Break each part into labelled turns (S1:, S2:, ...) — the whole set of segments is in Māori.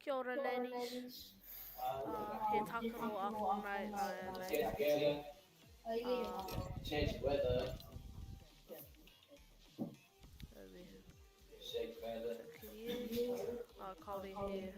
S1: Kia ora, ladies. He tākaro a Fortnite nei.
S2: Change the weather.
S1: Over here. Kauri here.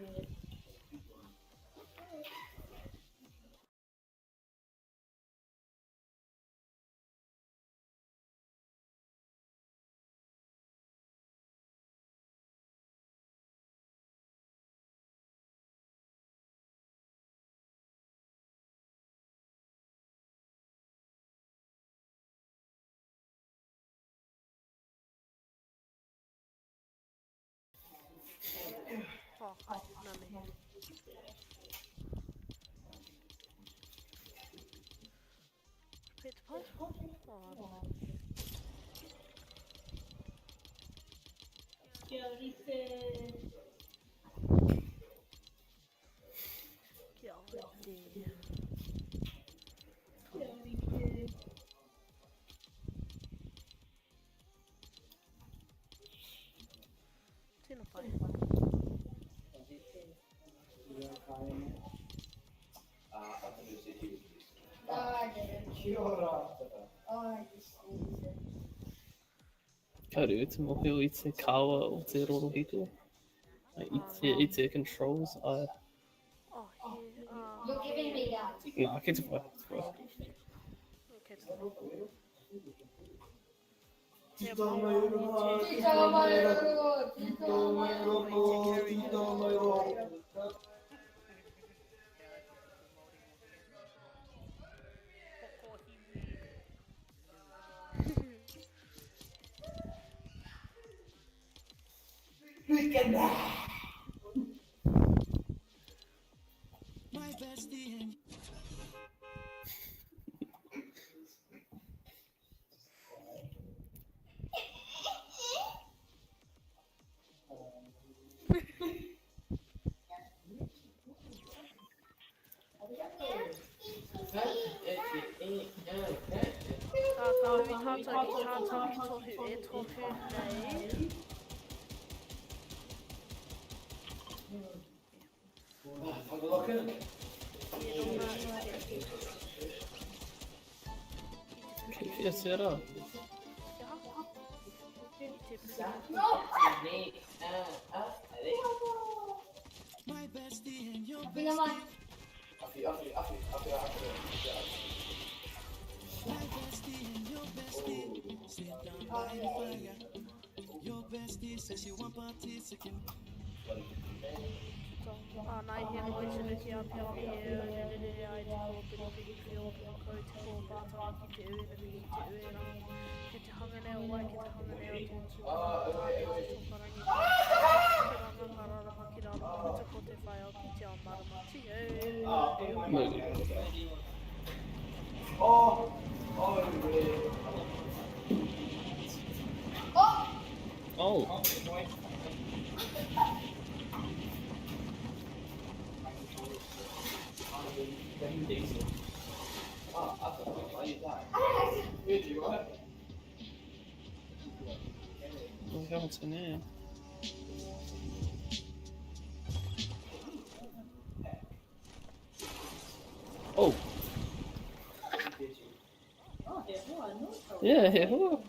S1: Oh, hi, none here. Hit the post? Oh, kia ora. Tina pai.
S3: Karu, te mohi o i te kawa o te rorohiko. I te controls,
S1: Oh, here.
S2: You're giving me that.
S3: Nā, kei te whai.
S1: Okay, te whai. Te maua i te...
S2: Look at that.
S4: My bestie.
S1: Kaui tātaki tohu e tohu nei.
S3: Kei whia te rā.
S4: My bestie and your
S2: Bring them on.
S4: My bestie and your bestie sit down by the fire. Your bestie says she want participate.
S1: Nai he noi te ruki a pia whie, rere ai te ko piri piri whio, ko te ko pātara ki te ue, naki ki te ue rā. Ke te hangane o wai, ke te hangane o tō tāke o te tōparangi. Ke ranga ngarara ki rā puta ko te whai au ki te ao maramati.
S3: Oh! Oh, hea te nē. Oh! Yeah, he hoa.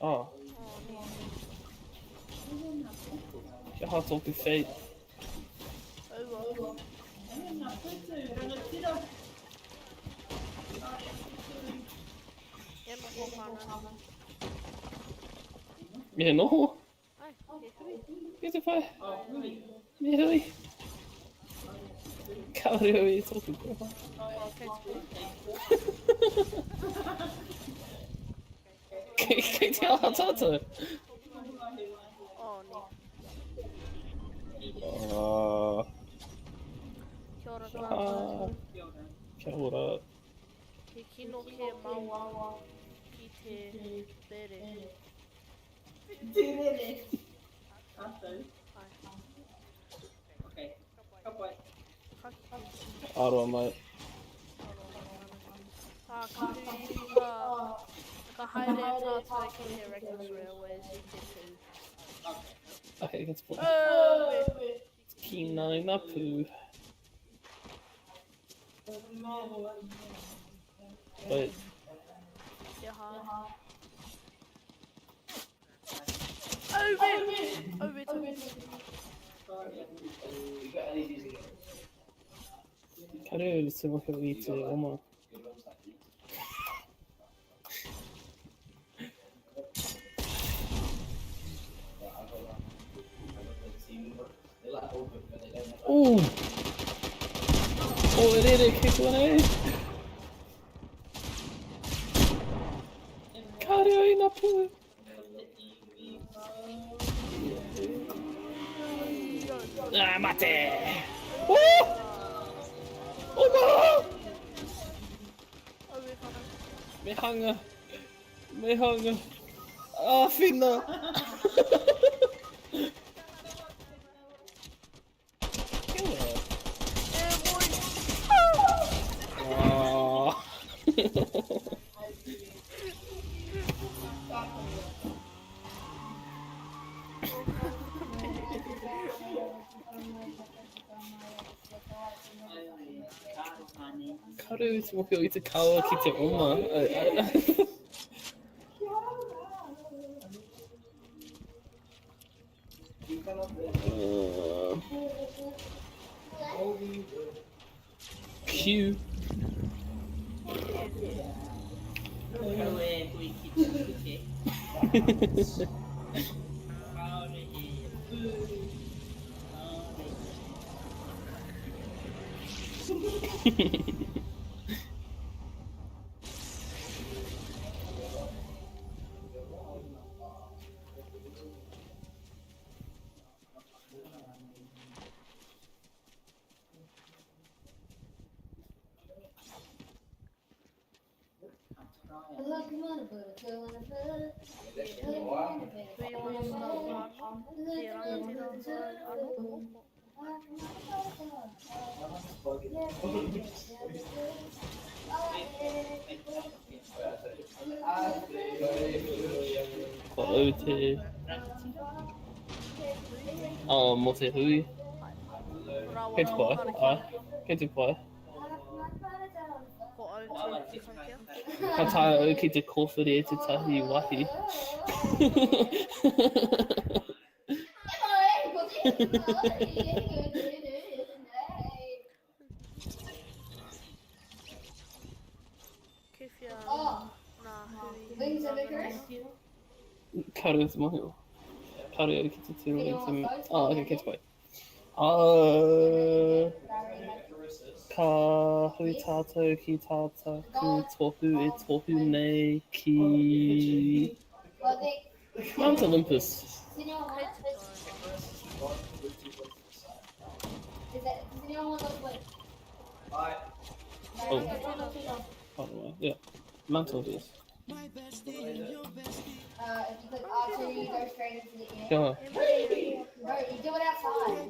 S3: Oh. Kia ha tōku whei. Me noho? Kia te whai? Me hui? Kaore o i tōku koha. Kei te aha tata?
S1: Kia ora tātou.
S3: Kia ora.
S1: He kino ke maua ki te rere.
S2: Te rere.
S1: Okay.
S3: Aroa mai.
S1: Ka hui ka haere tātou ki te Reckless Railways i te tū.
S3: Okay, against boy.
S1: Wait.
S3: Kinai Napu. But
S1: Jaha. Oh wait.
S3: Karu Sumoku Itu Oma. Ooh! Oh, it did kick one A. Karu Napu. Ah, mate! Oh! Oh no!
S1: Oh wait, hold on.
S3: May hunger. Ah, finna! Kill her. Ah. Karu Sumoku Itu Kawa Kite Oma. Q. Ote. Mote Hui. Hit boy. Hit boy. Kata Kite Kofuri to Tahi Wahi. Karu Sumoku. Karu Kite Turu. Oh, okay, Kite boy. Ka Huitato Kitata Ku Tohu Itohu Ne Ki Mount Olympus. Oh, yeah. Mount Olympus.
S2: If you click R2, you go straight into the ear.
S3: Yeah.
S2: Bro, you do it outside.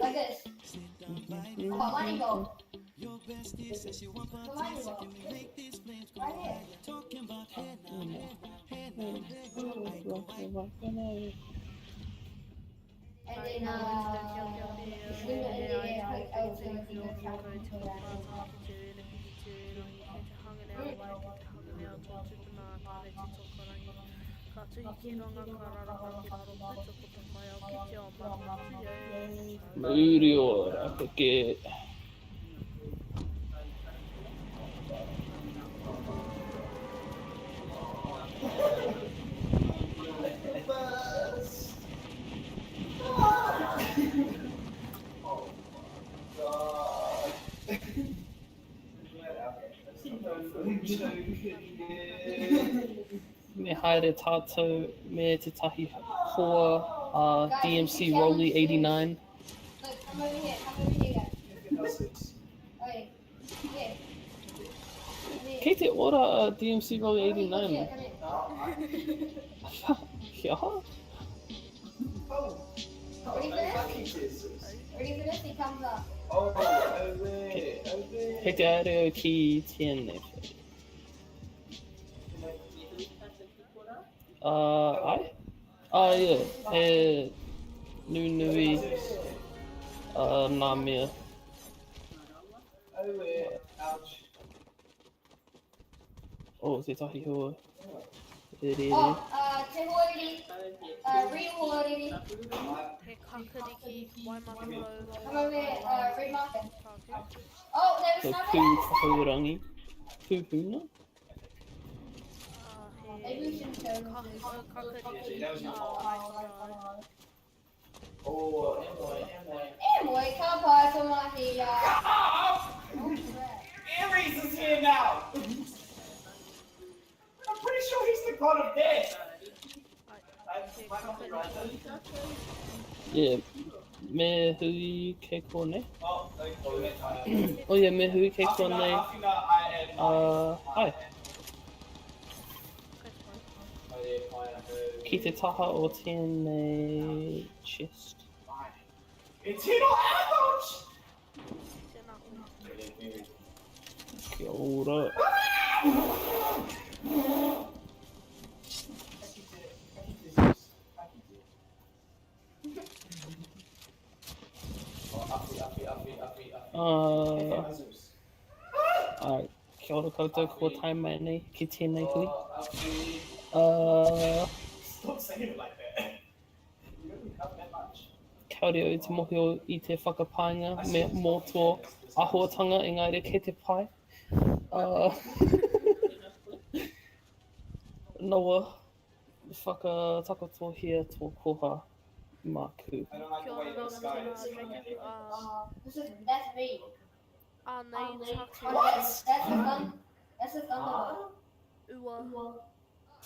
S2: Like this. Oh, lightning bolt. Lightning bolt. Right here. And then, swing it in the air, click L2 if you go traveling to that.
S3: Murio Rapake. Me haere tato me te tahi hoa DMC Rolly 89.
S2: Look, come over here, guys. Okay, here.
S3: Kei te ora DMC Rolly
S2: Come here,
S3: 89.
S2: come here.
S3: Yeah?
S2: Ready for this? Ready for this? He comes up.
S3: Kei te aereo ki tiene. yeah, he nui nā mea. Oh, te tahi hoa. Re re re.
S2: Oh, te hoariri. Real hoariri.
S1: He kakariki, waimakalo,
S2: Come over here, read marker.
S1: tāku.
S2: Oh, there was
S3: So
S2: no
S3: pū
S2: there.
S3: whakaurangi. Pūpuna?
S2: Maybe we shouldn't show them.
S1: Kakariki,
S2: Anyway, come by to my here.
S5: Ares is here now! I'm pretty sure he's the god of death!
S3: Yeah. Me hui ke kone.
S5: Oh,
S3: Oh yeah, me hui ke kone. Hi. Ki te taha o tēnei chest.
S5: It's in our ambush!
S3: Kia ora. Kia ora koutou, ko tai mai nei, ki tēnei hui.
S5: Stop saying it like that. You don't have that much.
S3: Kia ora o te mohi o I te whakapainga me mō tō ahoatanga, engari kei te pai. Noa, whakatakatohia tō koha māku.
S5: I don't like the way this guy is.
S2: That's me.
S1: Nei, tāku.
S2: That's the thumb. That's the thumb.
S1: Ua.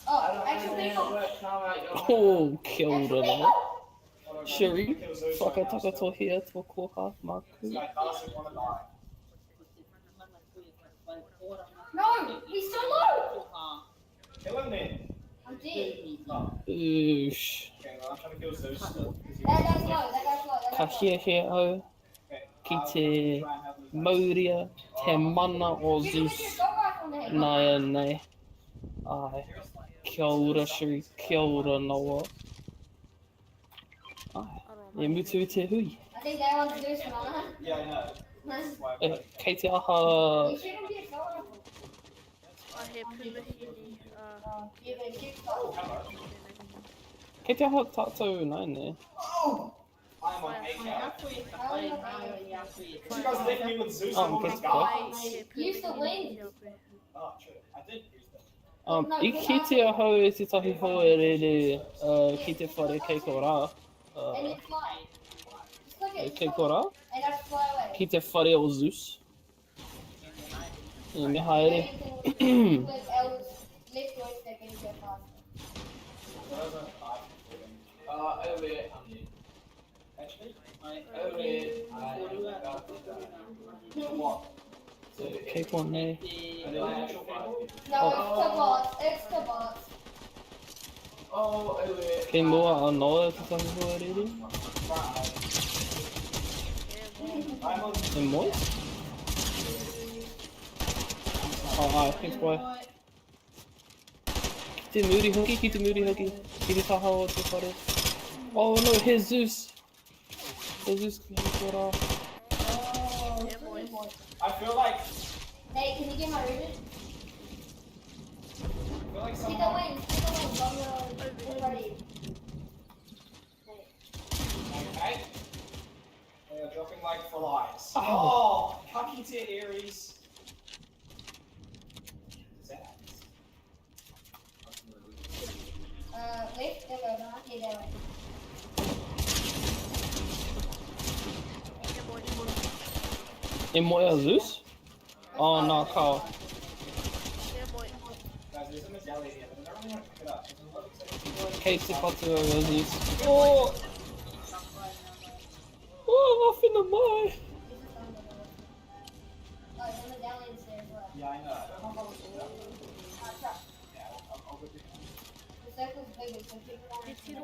S2: Oh, actually,
S3: Oh, kia ora noa. Shiri, whakatakatohia tō koha māku.
S5: This guy doesn't want to die.
S2: no, he's still low.
S5: Kill him then.
S2: I'm dead.
S3: Oosh.
S5: Okay, well, I'm trying to kill Zeus. Because he
S2: That guy's low. That guy's low. That
S3: Ka
S2: guy's low.
S3: hia au ki te mauria, te mana o
S2: You can put
S3: Zeus.
S2: your dog rifle in the head.
S3: Nai nei. Ai. Kia ora, Shiri. Kia ora, Noa. Ai. E mutu i te hui.
S2: I think that one's Zeus, man.
S5: Yeah, I know.
S2: Huh?
S5: That's why
S3: E, kei te aha...
S2: You shouldn't be a dog rifle.
S1: He pumahini,
S2: You're gonna shoot dog.
S3: Kei te aha tātou nai nei.
S5: Oh! I'm on 8 now. You guys left me with Zeus
S3: Oh,
S5: and all
S3: okay.
S5: his guys.
S2: Use the wind.
S5: Oh, true. I did use them.
S3: I ki te ahau e te tahi hoa e rere ki te whare kei ko rā.
S2: And you fly. Just look at
S3: Kei ko rā.
S2: and just fly away.
S3: Ki te whare o Zeus. E me haere.
S2: With L's left joystick and you go faster.
S5: Over here. Actually, over here. What?
S3: Kei ko nei.
S2: No, it's Tobots. It's Tobots.
S5: Oh, over here.
S3: Kei mua a noa te tahi hoa e rere.
S5: I'm on.
S3: E moi? Oh, ai, thanks boy. Ki te muri hoki, ki te muri hoki. Ki te taha o te whare. Oh no, here's Zeus. Here's Zeus, ki ko rā.
S5: I feel like.
S2: Hey, can you get my ribbon?
S5: I feel like
S2: See the
S5: someone.
S2: wings. See the wings on the ready.
S5: Okay. They are dropping like flies.
S3: Ow.
S5: Oh, Kaki to Ares. Zach.
S2: Left, there we go. Okay, there we go.
S3: E moi a Zeus? Oh, nā kao.
S5: Guys, there's a medallion here, but I don't really want to pick it up. There's a lot of exciting-
S3: Kei te patu o Zeus. Oh! Oh, awhina mai!
S2: Oh, the medallion's there as well.
S5: Yeah, I know. I don't know how to pick it up.
S2: Truck.
S5: Yeah, I'll go pick it up.
S2: The circle's bigger, so people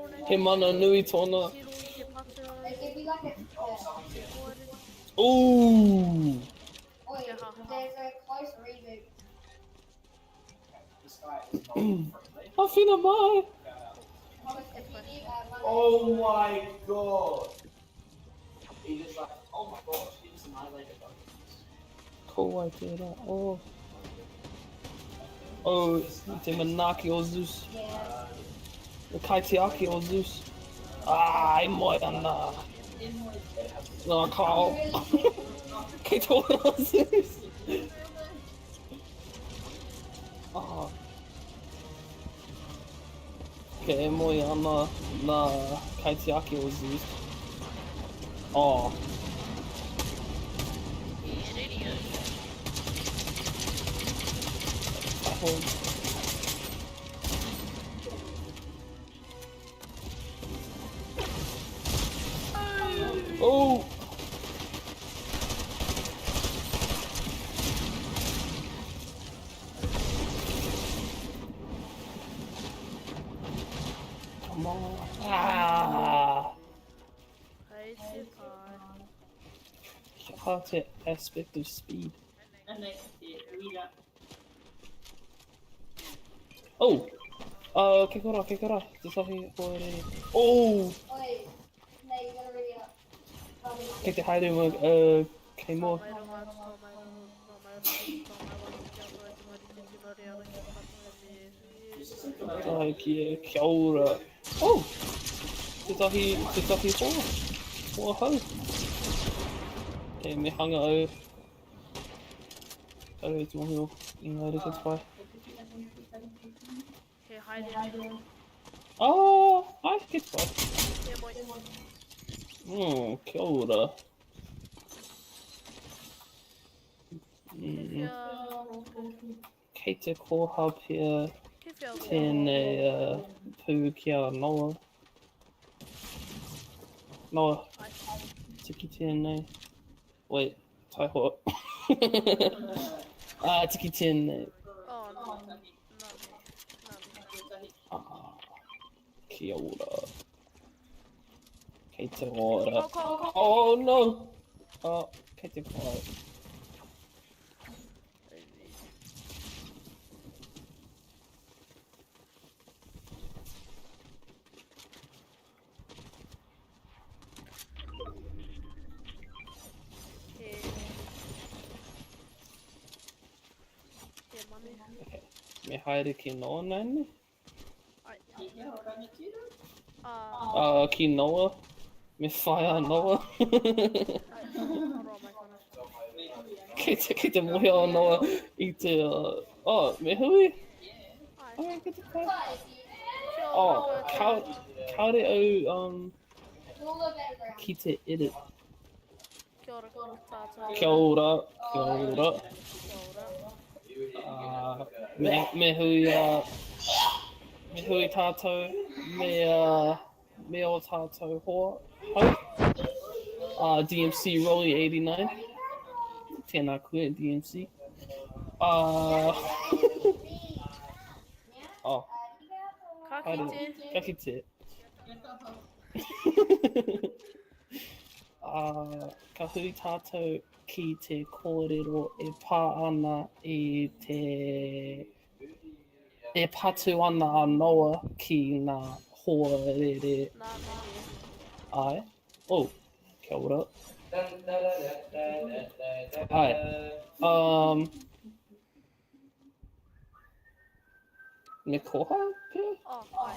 S2: want
S3: He mana nui tōna.
S2: It could be like a.
S3: Ooh!
S2: Oh, yeah, there's a close reboot.
S5: This guy is not friendly.
S3: Awhina mai!
S2: If you need,
S5: Oh my god! He just like, oh my gosh, he just annihilated both.
S3: Cool idea that. Oh. Oh, tem Manaki or Zeus.
S2: yeah.
S3: The Kaitiaki or Zeus. Ai, moi Anna. No, Carl. Kaito or Zeus. Ah. Okay, moi Anna. Na Kaitiaki or Zeus. Oh. Oh! Come on. Ah!
S1: Hey, super.
S3: Hard aspect of speed. Oh! Kick it off, kick it off. Just off here for it. Oh!
S2: Wait, no, you gotta read it up.
S3: Kick the hiding mug, Claymore. Like, yeah, kia ora. Oh! Just off here for a hoe. Okay, me hanga au. Kare tu mohio. Inga re kutpai.
S1: Hey, hide.
S3: Oh! I kutpai.
S1: Yeah, boy.
S3: Kia ora.
S1: Yeah.
S3: Kei te koha pia tēnei pū kia noa. Noa, tiki tēnei. Wait, tai hoa. Tiki tēnei.
S1: Oh, no.
S3: Kia ora. Kei te ora.
S1: Go.
S3: Oh no! Kei te koha. Me haere ki noa nani? Ki noa? Me whaia noa? Kei te mohe o noa I te... me hui? Ke te pai? Kaore au, ki te edit.
S1: Kia ora, tātou.
S3: Kia ora, kia ora. Me hui tātou, me o tātou hoa, hau. DMC Rolly 89. Tēnā koe, DMC.
S1: Ka kite.
S3: Ka hui tātou ki te kōrero e pā ana I te... E patu ana a noa ki ngā hoa rere.
S1: Nā mihi.
S3: Ai. Oh, kia ora. Ai. Me koha pia?
S1: Oh, ai.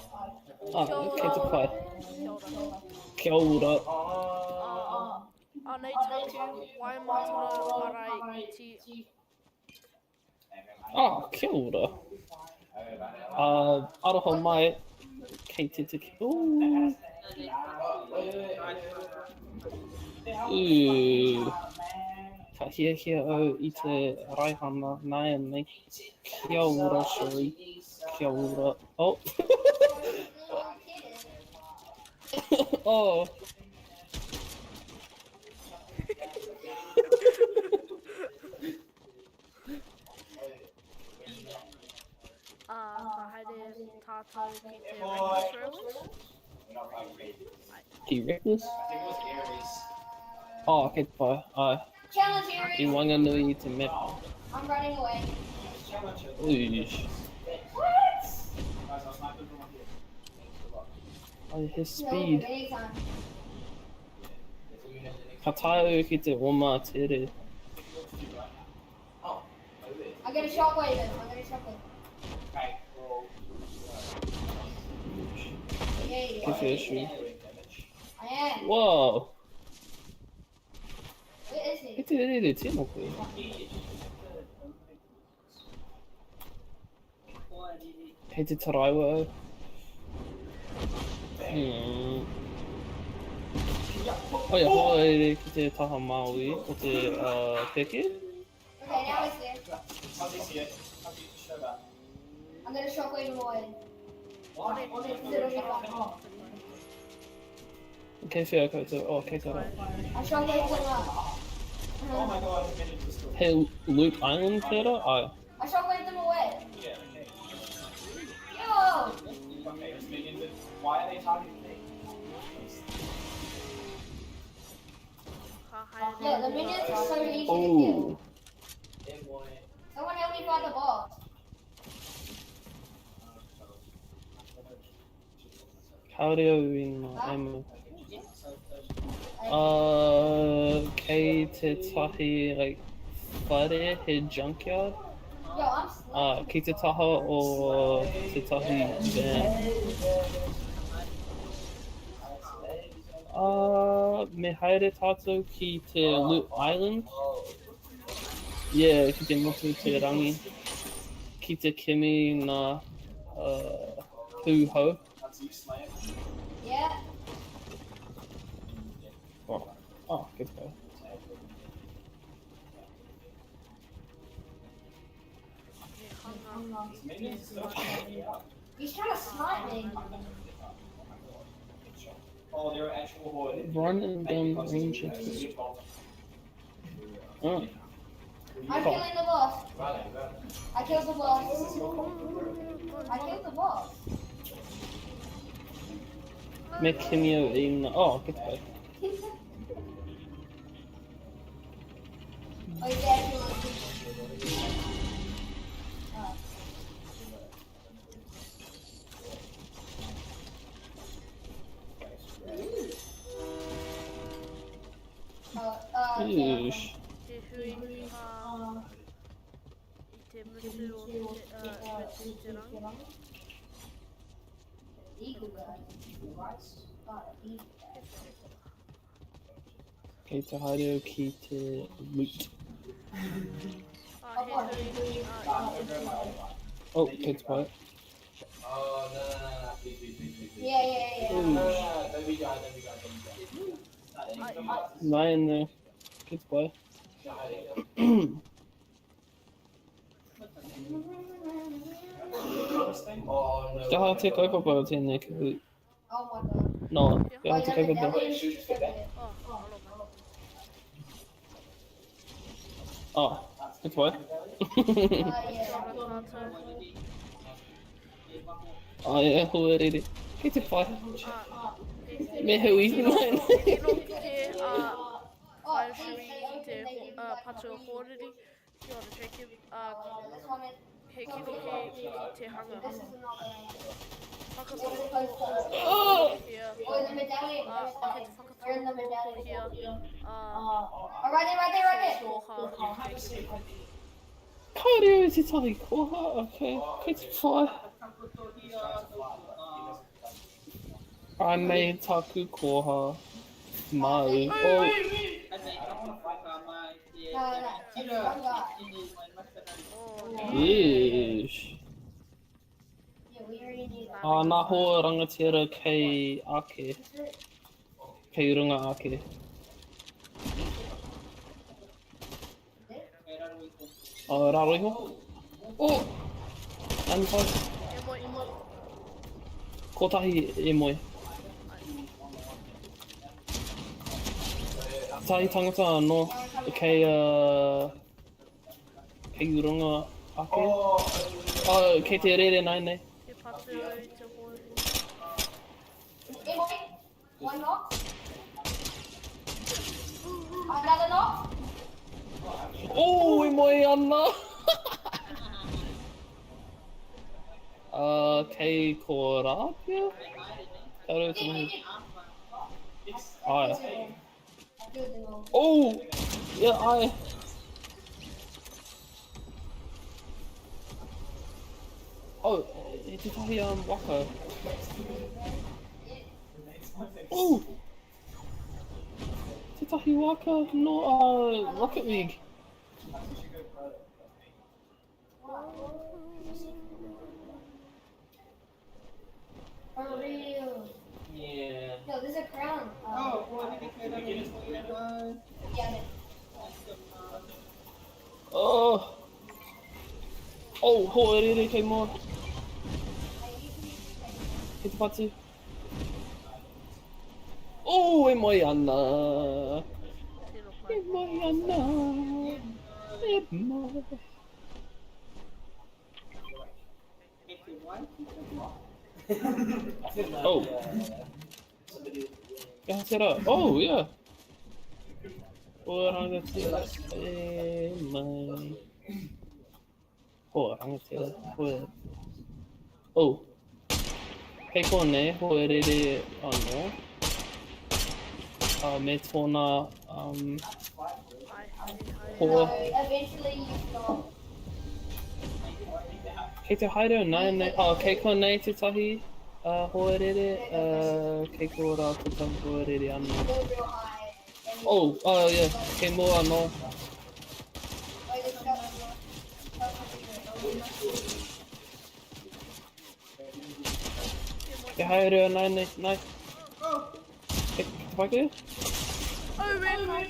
S3: Kei te pai.
S1: Kia ora.
S3: Kia ora.
S1: Nei tātou, wai mātara arai ti.
S3: Kia ora. Aroha mai. Kei te tiki. Ooh. Ka hia au I te raihana nai nei. Kia ora, Sherry. Kia ora. Oh. Oh.
S1: Ka haere tātou ki te Reckless
S3: Ki Reckless? Oh, kei te pai. Ai.
S2: Challenge
S3: I
S2: Aries.
S3: wanganui I te map.
S2: I'm running away.
S3: Oosh.
S2: What?
S3: his
S2: No,
S3: speed.
S2: anytime.
S3: Ka tae ki te oma tere.
S5: Oh, maybe.
S2: I get a shockwave then. I get a shockwave.
S5: Okay, well,
S2: Yay.
S3: Give you a shoe.
S2: I am.
S3: Whoa!
S2: Where is he?
S3: Ki te rere tino koe. Hei te taraiwa au. Oh ia, hoa ere ki te taha Māui o te peke.
S2: Okay, now it's there.
S5: how do you see it? How do you show that?
S2: I'm gonna shockwave him away.
S5: What?
S2: It'll be fine.
S3: Kei whia koutou, oh kei kara.
S2: I shockwave him up.
S5: Oh my god, the minions are still.
S3: Hei Loot Island tērā? Ai.
S2: I shockwaved him away.
S5: Yeah, okay.
S2: Yo!
S5: Okay, this minion, why are they targeting me?
S2: Yeah, the minions are so easy to
S3: Oh.
S2: kill. Someone help me find the boss.
S3: Haere au i ngā emu. Kei te tahi, like, whare he junkyard.
S2: Yo, I'm slow.
S3: Ki te taha o te tahi van. Me haere tātou ki te Loot Island. Yeah, ki te motu te rangi. Ki te kimi ngā pūhau.
S5: That's you slaying.
S2: Yeah.
S3: Oh, good go.
S5: Minions are still shooting up.
S2: He's trying to snipe me.
S5: Oh, they're actual horde.
S3: Run and gun ranger. Oh.
S2: I'm killing the boss.
S5: Right.
S2: I killed the boss. I killed the boss.
S3: Me kimi au i ngā... Oh, good go.
S2: Oh, he's actually on people. Oh.
S3: Yeesh.
S1: Te hui i te mutu o te rangi.
S2: Eagle guys.
S3: Kei te haere au ki te loot.
S1: He hui i te
S3: Oh, kei te pai.
S5: Oh, no, please.
S2: Yeah.
S3: Yeesh.
S5: Don't be guy, don't be guy.
S3: Nai in there. Kei te pai.
S5: Oh, no.
S3: Ka te kaupapa o tēnei ki hui.
S2: Oh my god.
S3: No, ka
S2: Oh,
S3: te
S2: yeah,
S3: kaupapa.
S2: the shoot for that.
S3: Oh, kei te pai.
S2: Yeah.
S3: Oh, yeah, hoa rere. Kei te pai. Me hui nai.
S2: Oh,
S1: Shui i te patu o hōriri. Kia ora, Jacob.
S2: this one is.
S1: He kirihi ki te hanga.
S2: This is not
S1: Whakatō
S2: This is close to.
S1: here.
S2: Oh, the medallion.
S1: He te
S2: We're in the
S1: whakatō
S2: medallion.
S1: here.
S2: Oh, right there.
S1: Soha.
S3: Kaore au te tahi koha, okay. Kei te pai. Anei taku koha. Mau. Oh,
S2: One guy.
S3: yeesh.
S2: Yeah, we already need that.
S3: Nā hoa rangatira kei ake. Kei runga ake. Raro iho? Oh! Nani pai? Kotahi e moe. Tahi tangata anō kei kei runga ake. Oh, kei te rere nai nei.
S1: He patu i te hōriri.
S2: One knock. Another knock.
S3: Oh, e moe ana! Kei ko rāpia? Hello to me. Aye.
S2: Good to know.
S3: Oh! Yeah, aye. Oh, did I Waka? Oh! Did I Waka? No, Rocket League.
S2: For real.
S5: Yeah.
S2: No, there's a crown.
S6: Oh, boy, did he play that?
S2: Yeah,
S3: Oh! Oh, hoorere kay mo. Hit pati. Oh, Moyana. Moyana. Emma. Oh. Yeah, set up. Oh, yeah. Orang kecil. Orang kecil. Oh. Kekone, hoerere, Metona,
S2: eventually you stop.
S3: Keito Haido, nine, Keiko ne Titahi, hoerere, Keiko ra Tutam hoerere,
S2: Go real high. And
S3: Oh, yeah, Kemo,
S2: Wait, it's got
S3: Haido, nine, nice. Kekito
S1: Oh, really?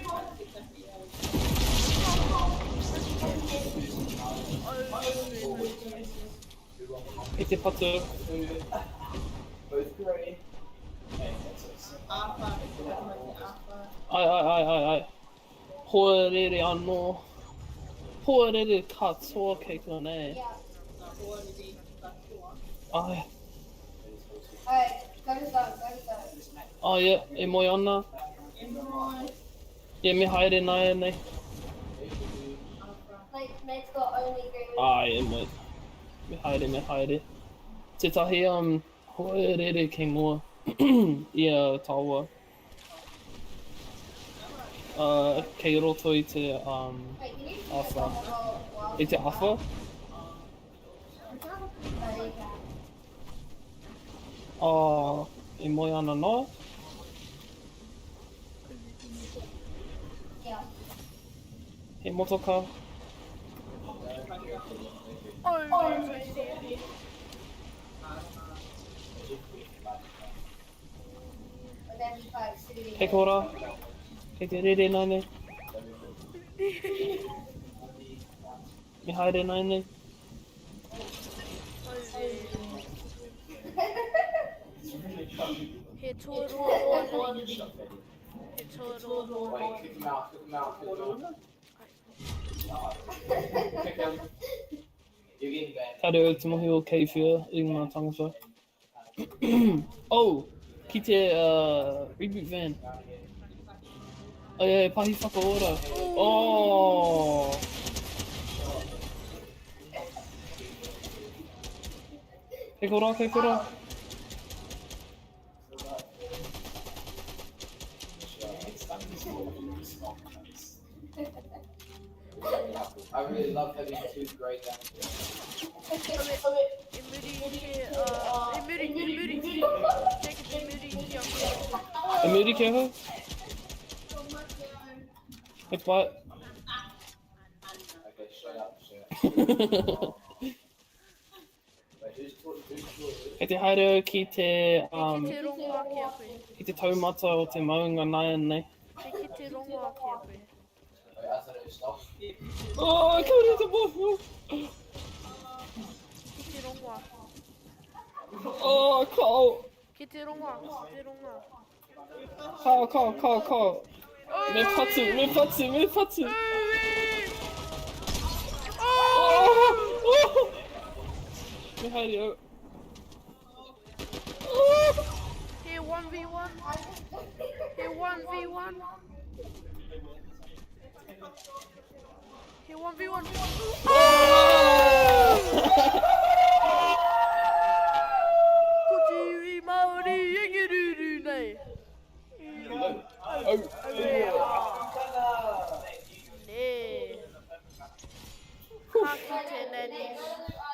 S3: Keito Patu.
S5: Both great.
S3: Ai. Hoerere, Hoerere, Katsuo, Keiko ne.
S2: Yeah.
S3: Ai.
S2: Alright, go to start.
S3: Oh, yeah, Moyana. Yeah, me hide nine.
S2: Like, Matt's got only green.
S3: Ai, me hide. Titahi, hoerere, Kemo. Yeah, Tawa. Keiro to ite,
S2: Wait, can you just
S3: Alpha.
S2: Wow.
S3: Ite Alpha?
S2: Oh, you can.
S3: Moyana no?
S2: Yeah.
S3: Motoka.
S1: Oh,
S2: But then he fights Sudi.
S3: Kekora. Keterere nane. Me hide nane.
S1: Hit total.
S5: Wait, kick him out. Kick him. You're getting bad.
S3: Tade ultimo hio Keifia, Igma Tangsa. Oh! Kite, reboot van. Oh yeah, Pahi Whakaora. Oh! Kekora.
S5: I really love having two great guys.
S3: America? It's what?
S5: Okay, shut up. Wait, who's
S3: Kite haere ki te, ki te taumata o te maunga nai nei.
S5: Wait, I thought it was stop.
S3: Oh, I killed it, bofu! Oh, Carl! Carl! Me patu! Oh! Me haere au.
S1: Here 1v1. Here 1v1. Here 1v1. Kojiri Maori Yengiri. Array. Nee. Can't keep it in there, niche.